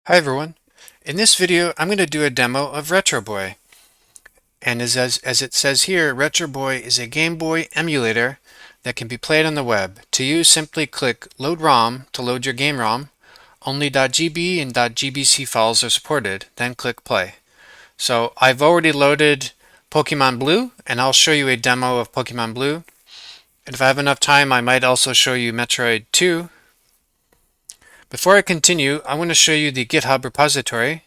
Hi everyone. In this video, I'm going to do a demo of Retro Boy. And as it says here, Retro Boy is a Game Boy emulator that can be played on the web. To use, simply click Load ROM to load your game ROM. Only .gb and .gbc files are supported. Then click Play. So I've already loaded Pokemon Blue, and I'll show you a demo of Pokemon Blue. And if I have enough time, I might also show you Metroid 2. Before I continue, I want to show you the GitHub repository,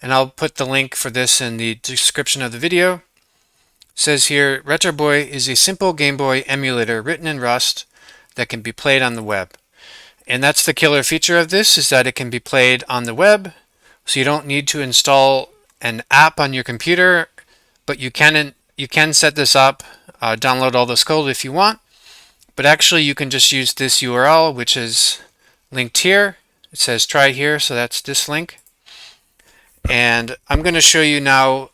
and I'll put the link for this in the description of the video. It says here, Retro Boy is a simple Game Boy emulator written in Rust that can be played on the web. And that's the killer feature of this, is that it can be played on the web, so you don't need to install an app on your computer, but you can set this up, download all this code if you want, but actually you can just use this URL, which is linked here. It says try here, so that's this link. And I'm going to show you now,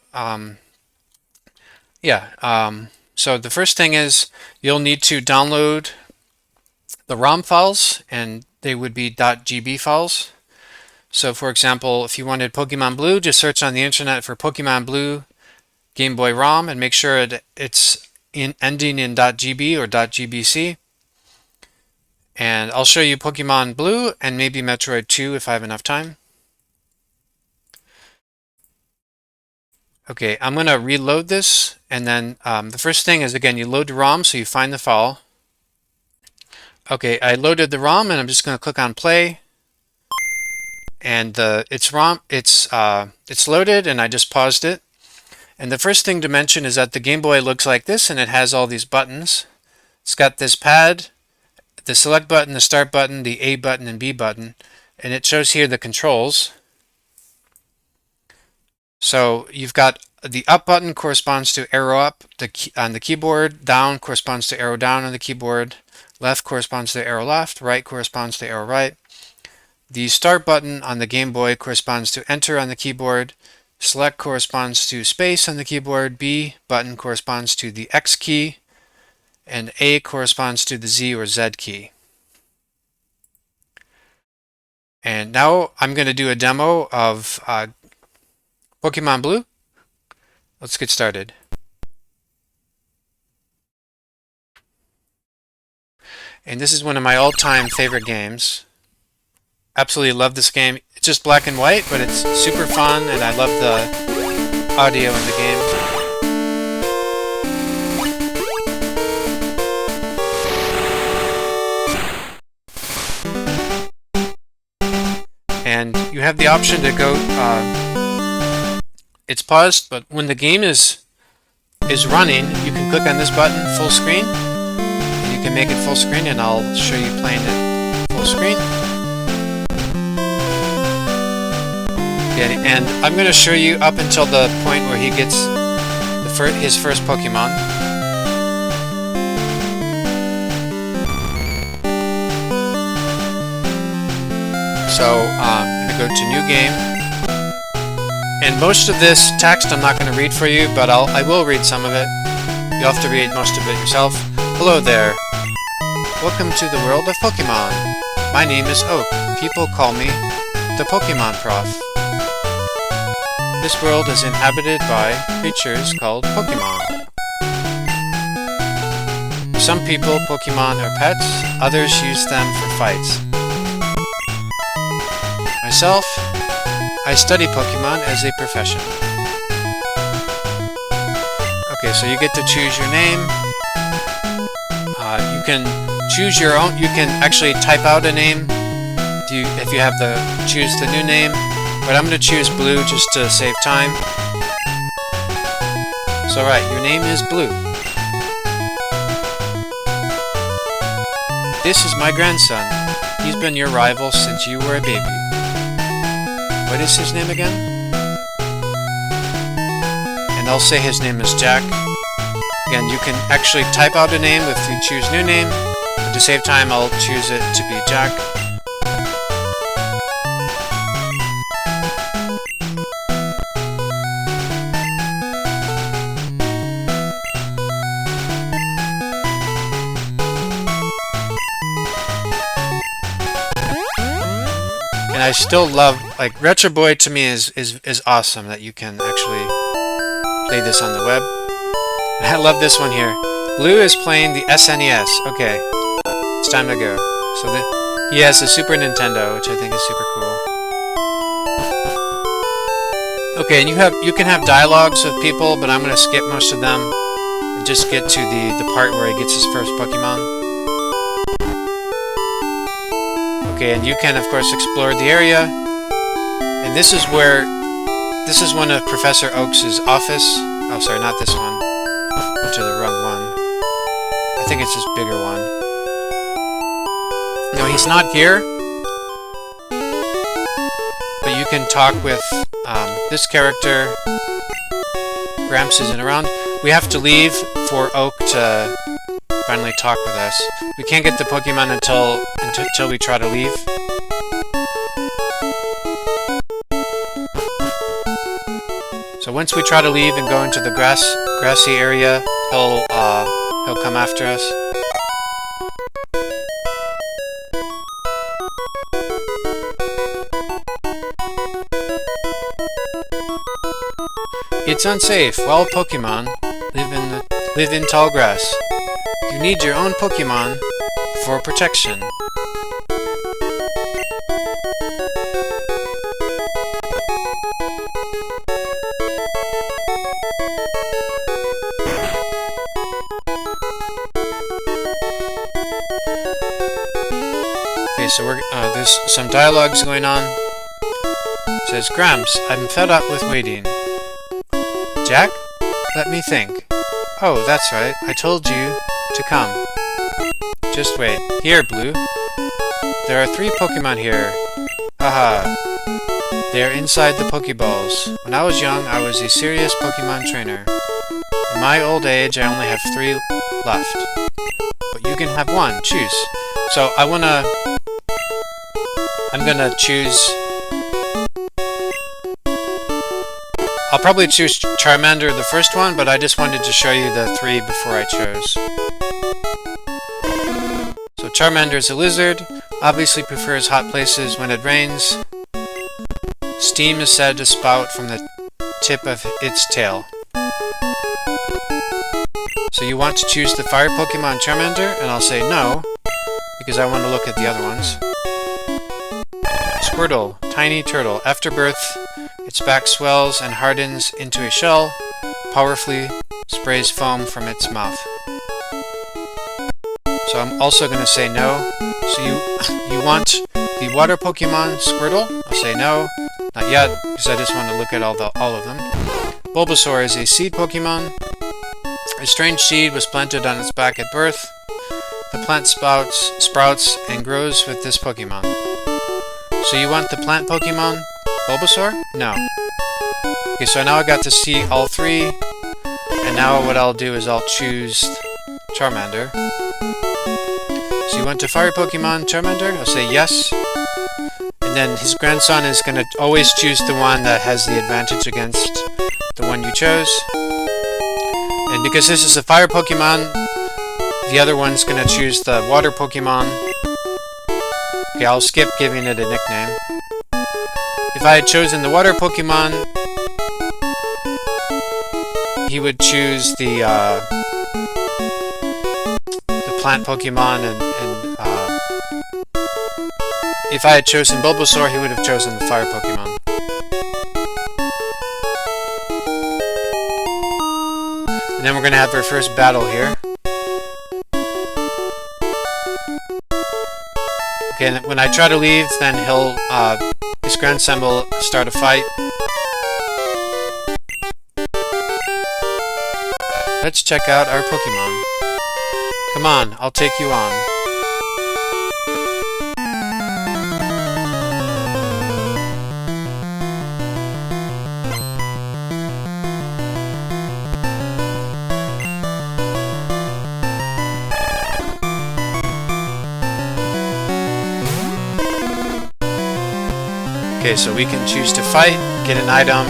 so the first thing is you'll need to download the ROM files, and they would be .gb files. So for example, if you wanted Pokemon Blue, just search on the internet for Pokemon Blue Game Boy ROM and make sure it's ending in .gb or .gbc. And I'll show you Pokemon Blue and maybe Metroid 2 if I have enough time. Okay, I'm going to reload this, and then the first thing is, again, you load the ROM, so you find the file. Okay, I loaded the ROM, and I'm just going to click on play, and it's loaded, and I just paused it. And the first thing to mention is that the Game Boy looks like this, and it has all these buttons. It's got this pad, the select button, the start button, the A button, and B button, and it shows here the controls. So you've got the up button corresponds to arrow up on the keyboard, down corresponds to arrow down on the keyboard, left corresponds to arrow left, right corresponds to arrow right. The start button on the Game Boy corresponds to enter on the keyboard, select corresponds to space on the keyboard, B button corresponds to the X key, and A corresponds to the Z or Z key. And now I'm going to do a demo of Pokemon Blue. Let's get started. And this is one of my all-time favorite games. Absolutely love this game. It's just black and white, but it's super fun, and I love the audio in the game. And you have the option to go, it's paused, but when the game is running, you can click on this button, full screen, and you can make it full screen, and I'll show you playing it full screen. Okay, and I'm going to show you up until the point where he gets his first Pokemon. So I'm going to go to New Game. And most of this text I'm not going to read for you, but I will read some of it. You'll have to read most of it yourself. Hello there. Welcome to the world of Pokemon. My name is Oak. People call me the Pokemon Prof. This world is inhabited by creatures called Pokemon. For some people, Pokemon are pets. Others use them for fights. Myself, I study Pokemon as a profession. Okay, so you get to choose your name. You can choose your own. You can actually type out a name if you have choose the new name. But I'm going to choose Blue just to save time. So right, your name is Blue. This is my grandson. He's been your rival since you were a baby. What is his name again? And I'll say his name is Jack. Again, you can actually type out a name if you choose new name. But to save time, I'll choose it to be Jack. And I still love, like, Retro Boy to me is awesome that you can actually play this on the web. I love this one here. Blue is playing the SNES. Okay, it's time to go. So he has the Super Nintendo, which I think is super cool. Okay, and you can have dialogues with people, but I'm gonna skip most of them and just get to the part where he gets his first Pokemon. Okay, and you can of course explore the area, and this is one of Professor Oak's office. Oh, sorry, not this one. Went to the wrong one. I think it's this bigger one. No, he's not here. But you can talk with this character. Gramps isn't around. We have to leave for Oak to finally talk with us. We can't get the Pokemon until we try to leave. So once we try to leave and go into the grassy area, he'll come after us. It's unsafe. Wild Pokemon live in tall grass. You need your own Pokemon for protection. Okay, so there's some dialogues going on. It says, Gramps, I'm fed up with waiting. Jack? Let me think. Oh, that's right. I told you to come. Just wait. Here, Blue. There are 3 Pokemon here. Haha. They are inside the Pokeballs. When I was young, I was a serious Pokemon trainer. In my old age, I only have 3 left. But you can have 1. Choose. So I'm gonna choose... I'll probably choose Charmander, the first one, but I just wanted to show you the 3 before I chose. So Charmander is a lizard, obviously prefers hot places when it rains. Steam is said to spout from the tip of its tail. So you want to choose the fire Pokemon Charmander, and I'll say no, because I want to look at the other ones. Squirtle, tiny turtle. After birth, its back swells and hardens into a shell, powerfully sprays foam from its mouth. So I'm also going to say no. So you want the water Pokemon Squirtle? I'll say no. Not yet, because I just want to look at all of them. Bulbasaur is a seed Pokemon. A strange seed was planted on its back at birth. The plant sprouts and grows with this Pokemon. So you want the plant Pokemon? Bulbasaur? No. Okay, so now I got to see all 3, and now what I'll do is I'll choose Charmander. So you want to fire Pokemon Charmander? I'll say yes. And then his grandson is going to always choose the one that has the advantage against the one you chose. And because this is a fire Pokemon, the other one's going to choose the water Pokemon. Okay, I'll skip giving it a nickname. If I had chosen the water Pokemon, he would choose the plant Pokemon, and if I had chosen Bulbasaur, he would have chosen the fire Pokemon. And then we're going to have our first battle here. Okay, and when I try to leave, then his grandson will start a fight. Let's check out our Pokemon. Come on, I'll take you on. Okay, so we can choose to fight, get an item,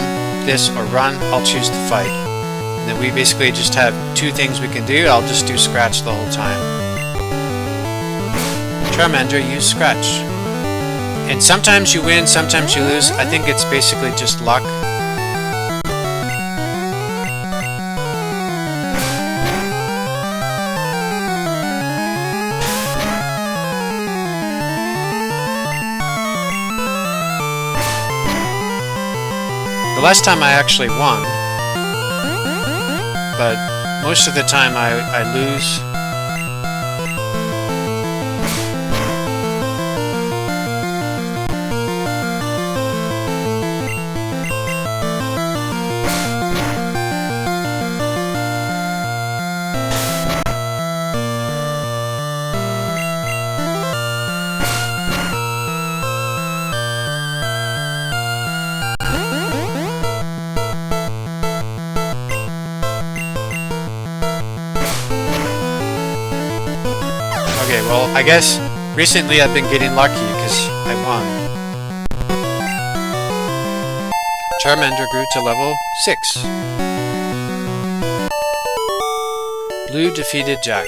this, or run. I'll choose to fight. And then we basically just have 2 things we can do. I'll just do Scratch the whole time. Charmander, use Scratch. And sometimes you win, sometimes you lose. I think it's basically just luck. The last time I actually won, but most of the time I lose. Okay, well, I guess recently I've been getting lucky because I won. Charmander grew to level 6. Blue defeated Jack.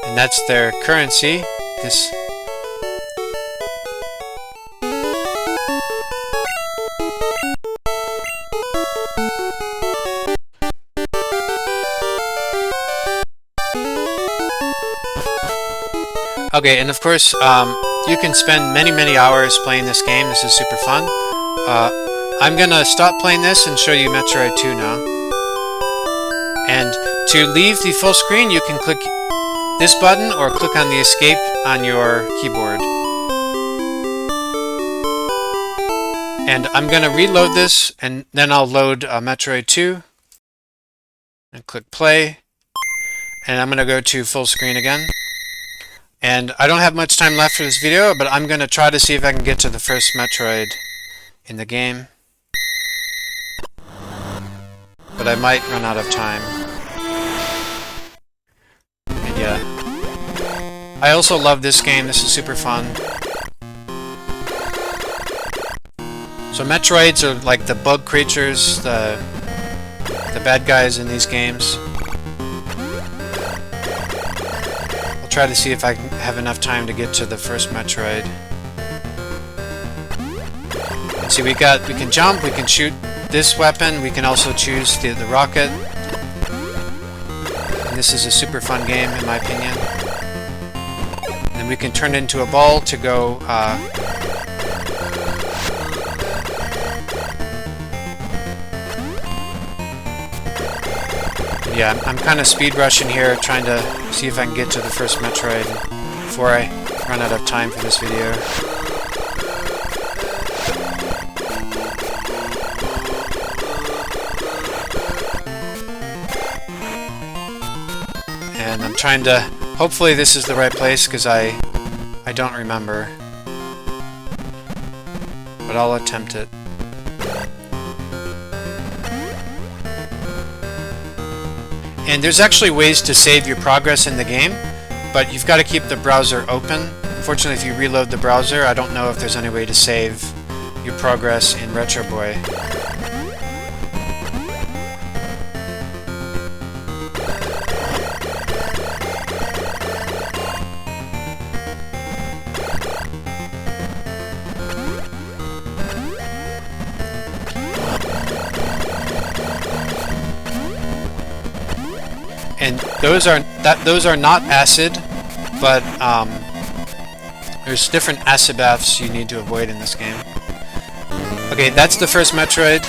And that's their currency. This. Okay, and of course, you can spend many hours playing this game. This is super fun. I'm gonna stop playing this and show you Metroid 2 now. And to leave the full screen, you can click this button or click on the escape on your keyboard. And I'm gonna reload this, and then I'll load Metroid 2. And click play. And I'm gonna go to full screen again. And I don't have much time left for this video, but I'm going to try to see if I can get to the first Metroid in the game. But I might run out of time. And yeah. I also love this game. This is super fun. So Metroids are like the bug creatures, the bad guys in these games. Try to see if I can have enough time to get to the first Metroid. And see, we can jump, we can shoot this weapon, we can also choose the rocket. And this is a super fun game in my opinion. And we can turn it into a ball to go yeah, I'm kind of speed rushing here, trying to see if I can get to the first Metroid before I run out of time for this video. And I'm trying to... Hopefully this is the right place, because I don't remember. But I'll attempt it. And there's actually ways to save your progress in the game, but you've got to keep the browser open. Unfortunately, if you reload the browser, I don't know if there's any way to save your progress in Retro Boy. And those are not acid, but there's different acid baths you need to avoid in this game. Okay, that's the first Metroid,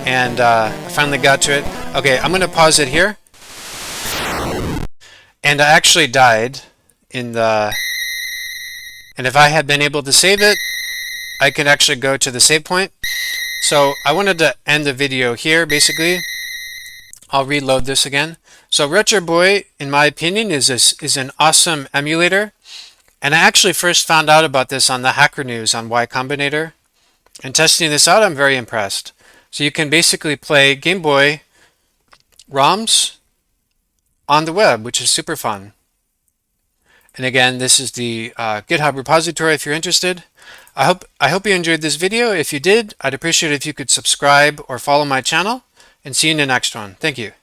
and I finally got to it. Okay, I'm gonna pause it here. And I actually died in the... And if I had been able to save it, I could actually go to the save point. So I wanted to end the video here, basically. I'll reload this again. So Retro Boy, in my opinion, is an awesome emulator. And I actually first found out about this on the Hacker News on Y Combinator. And testing this out, I'm very impressed. So you can basically play Game Boy ROMs on the web, which is super fun. And again, this is the GitHub repository if you're interested. I hope you enjoyed this video. If you did, I'd appreciate it if you could subscribe or follow my channel. And see you in the next one. Thank you.